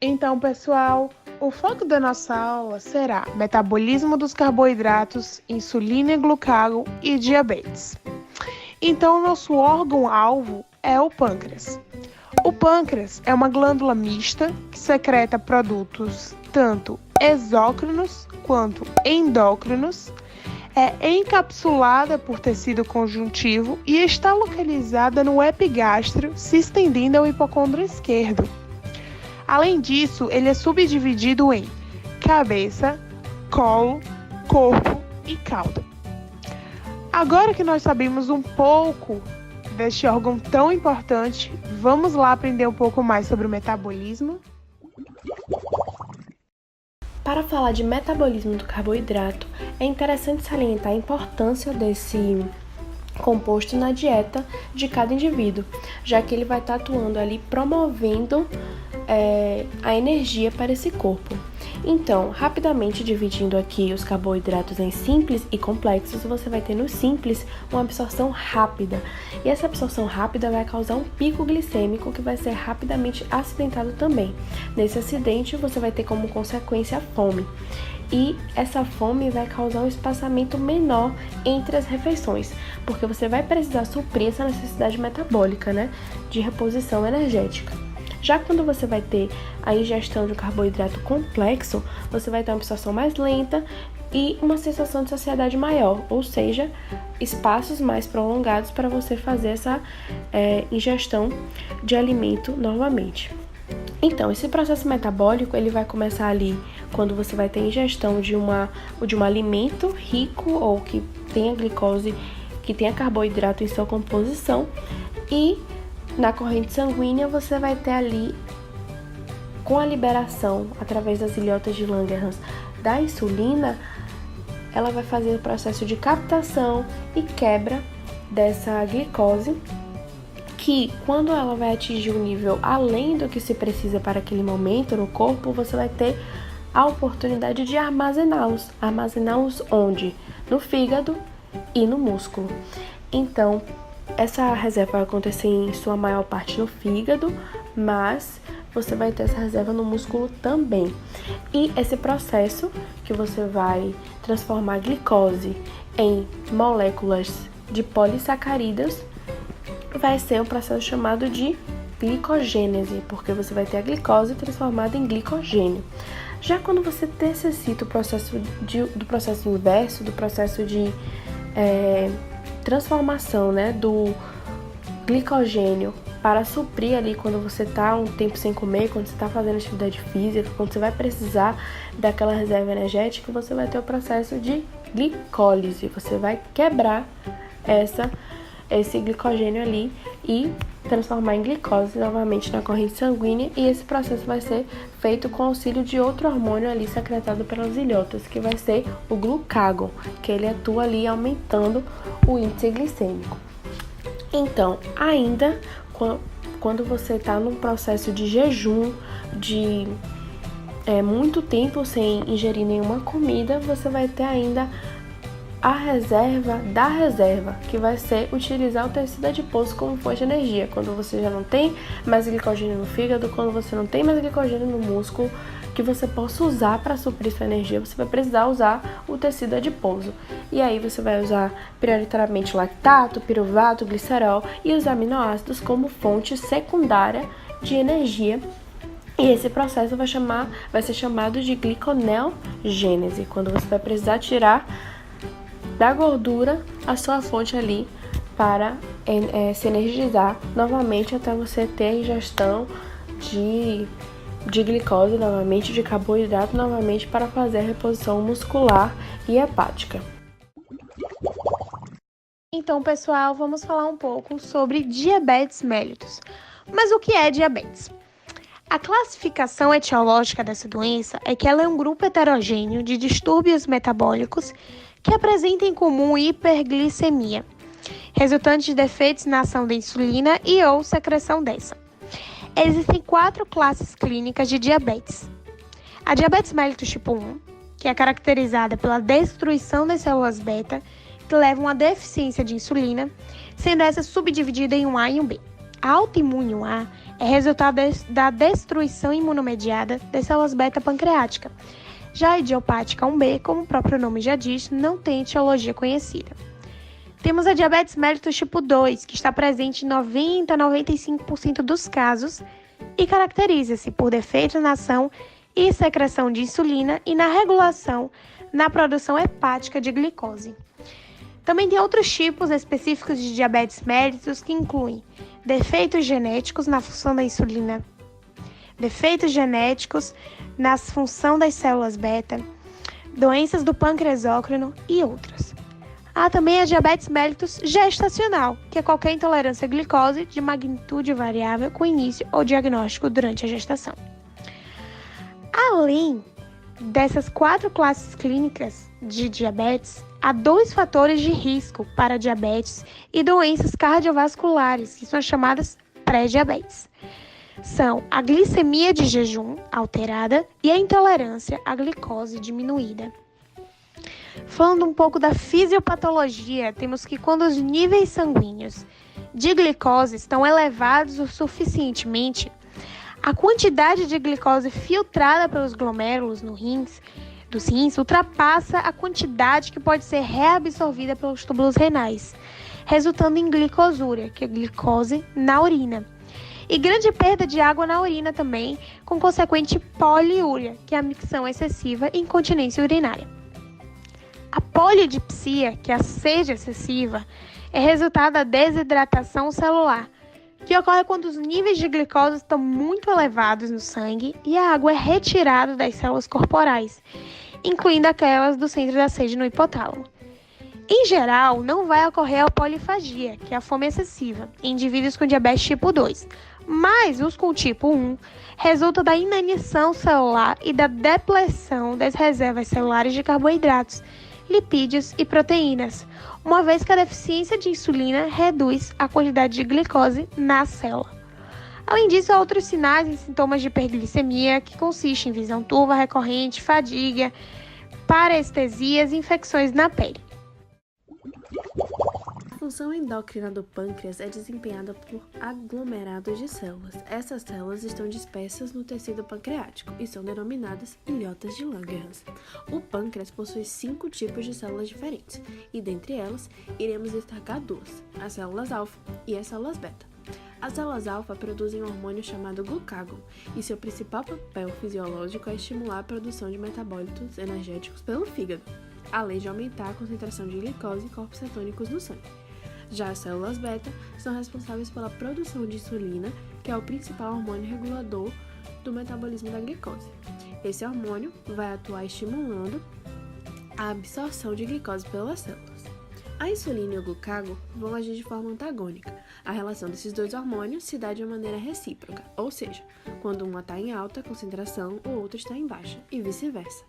Então, pessoal, o foco da nossa aula será metabolismo dos carboidratos, insulina e glucagon e diabetes. Então, o nosso órgão-alvo é o pâncreas. O pâncreas é uma glândula mista que secreta produtos tanto exócrinos quanto endócrinos, é encapsulada por tecido conjuntivo e está localizada no epigástrio, se estendendo ao hipocôndrio esquerdo. Além disso, ele é subdividido em cabeça, colo, corpo e cauda. Agora que nós sabemos um pouco deste órgão tão importante, vamos lá aprender um pouco mais sobre o metabolismo? Para falar de metabolismo do carboidrato, é interessante salientar a importância desse composto na dieta de cada indivíduo, já que ele vai estar atuando ali promovendo a energia para esse corpo. Então, rapidamente dividindo aqui os carboidratos em simples e complexos, você vai ter no simples uma absorção rápida. E essa absorção rápida vai causar um pico glicêmico que vai ser rapidamente acidentado também. Nesse acidente, você vai ter como consequência a fome. E essa fome vai causar um espaçamento menor entre as refeições, porque você vai precisar suprir essa necessidade metabólica, de reposição energética. Já quando você vai ter a ingestão de um carboidrato complexo, você vai ter uma absorção mais lenta e uma sensação de saciedade maior, ou seja, espaços mais prolongados para você fazer essa ingestão de alimento novamente. Então, esse processo metabólico, ele vai começar ali quando você vai ter ingestão de um alimento rico ou que tenha glicose, que tenha carboidrato em sua composição, e na corrente sanguínea você vai ter ali, com a liberação através das ilhotas de Langerhans da insulina, ela vai fazer o processo de captação e quebra dessa glicose, que quando ela vai atingir um nível além do que se precisa para aquele momento no corpo, você vai ter a oportunidade de armazená-los. Armazená-los onde? No fígado e no músculo. Então, essa reserva vai acontecer em sua maior parte no fígado, mas você vai ter essa reserva no músculo também. E esse processo que você vai transformar a glicose em moléculas de polissacarídeos vai ser um processo chamado de glicogênese, porque você vai ter a glicose transformada em glicogênio. Já quando você necessita do processo inverso, do processo de transformação, do glicogênio para suprir ali quando você está um tempo sem comer, quando você está fazendo atividade física, quando você vai precisar daquela reserva energética, você vai ter o processo de glicólise. Você vai quebrar esse glicogênio ali e transformar em glicose novamente na corrente sanguínea, e esse processo vai ser feito com auxílio de outro hormônio ali secretado pelas ilhotas, que vai ser o glucagon, que ele atua ali aumentando o índice glicêmico. Então, ainda quando você está num processo de jejum, de muito tempo sem ingerir nenhuma comida, você vai ter ainda a reserva da reserva, que vai ser utilizar o tecido adiposo como fonte de energia, quando você já não tem mais glicogênio no fígado, quando você não tem mais glicogênio no músculo, que você possa usar para suprir sua energia, você vai precisar usar o tecido adiposo. E aí você vai usar prioritariamente lactato, piruvato, glicerol e os aminoácidos como fonte secundária de energia. E esse processo vai ser chamado de gliconeogênese, quando você vai precisar tirar da gordura a sua fonte ali para se energizar novamente, até você ter a ingestão de glicose novamente, de carboidrato novamente, para fazer a reposição muscular e hepática. Então, pessoal, vamos falar um pouco sobre diabetes mellitus. Mas o que é diabetes? A classificação etiológica dessa doença é que ela é um grupo heterogêneo de distúrbios metabólicos que apresenta em comum hiperglicemia, resultante de defeitos na ação da insulina e ou secreção dessa. Existem 4 classes clínicas de diabetes. A diabetes mellitus tipo 1, que é caracterizada pela destruição das células beta, que levam à deficiência de insulina, sendo essa subdividida em um A e um B. A autoimune A é resultado da destruição imunomediada das células beta pancreática. Já a idiopática 1B, como o próprio nome já diz, não tem etiologia conhecida. Temos a diabetes mellitus tipo 2, que está presente em 90 a 95% dos casos e caracteriza-se por defeito na ação e secreção de insulina e na regulação na produção hepática de glicose. Também tem outros tipos específicos de diabetes mellitus que incluem defeitos genéticos na função da insulina, defeitos genéticos na função das células beta, doenças do pâncreas exócrino e outras. Há também a diabetes mellitus gestacional, que é qualquer intolerância à glicose de magnitude variável com início ou diagnóstico durante a gestação. Além dessas 4 classes clínicas de diabetes, há 2 fatores de risco para diabetes e doenças cardiovasculares, que são chamadas pré-diabetes. São a glicemia de jejum alterada e a intolerância à glicose diminuída. Falando um pouco da fisiopatologia, temos que quando os níveis sanguíneos de glicose estão elevados o suficientemente, a quantidade de glicose filtrada pelos glomérulos dos rins ultrapassa a quantidade que pode ser reabsorvida pelos túbulos renais, resultando em glicosúria, que é glicose na urina. E grande perda de água na urina também, com consequente poliúria, que é a micção excessiva e incontinência urinária. A polidipsia, que é a sede excessiva, é resultado da desidratação celular, que ocorre quando os níveis de glicose estão muito elevados no sangue e a água é retirada das células corporais, incluindo aquelas do centro da sede no hipotálamo. Em geral, não vai ocorrer a polifagia, que é a fome excessiva, em indivíduos com diabetes tipo 2, mas os com tipo 1 resulta da inanição celular e da depleção das reservas celulares de carboidratos, lipídios e proteínas, uma vez que a deficiência de insulina reduz a quantidade de glicose na célula. Além disso, há outros sinais e sintomas de hiperglicemia, que consistem em visão turva recorrente, fadiga, parestesias e infecções na pele. A função endócrina do pâncreas é desempenhada por aglomerados de células. Essas células estão dispersas no tecido pancreático e são denominadas ilhotas de Langerhans. O pâncreas possui 5 tipos de células diferentes, e dentre elas, iremos destacar 2, as células alfa e as células beta. As células alfa produzem um hormônio chamado glucagon, e seu principal papel fisiológico é estimular a produção de metabólitos energéticos pelo fígado, além de aumentar a concentração de glicose e corpos cetônicos no sangue. Já as células beta são responsáveis pela produção de insulina, que é o principal hormônio regulador do metabolismo da glicose. Esse hormônio vai atuar estimulando a absorção de glicose pelas células. A insulina e o glucagon vão agir de forma antagônica. A relação desses 2 hormônios se dá de uma maneira recíproca, ou seja, quando um está em alta concentração, o outro está em baixa, e vice-versa.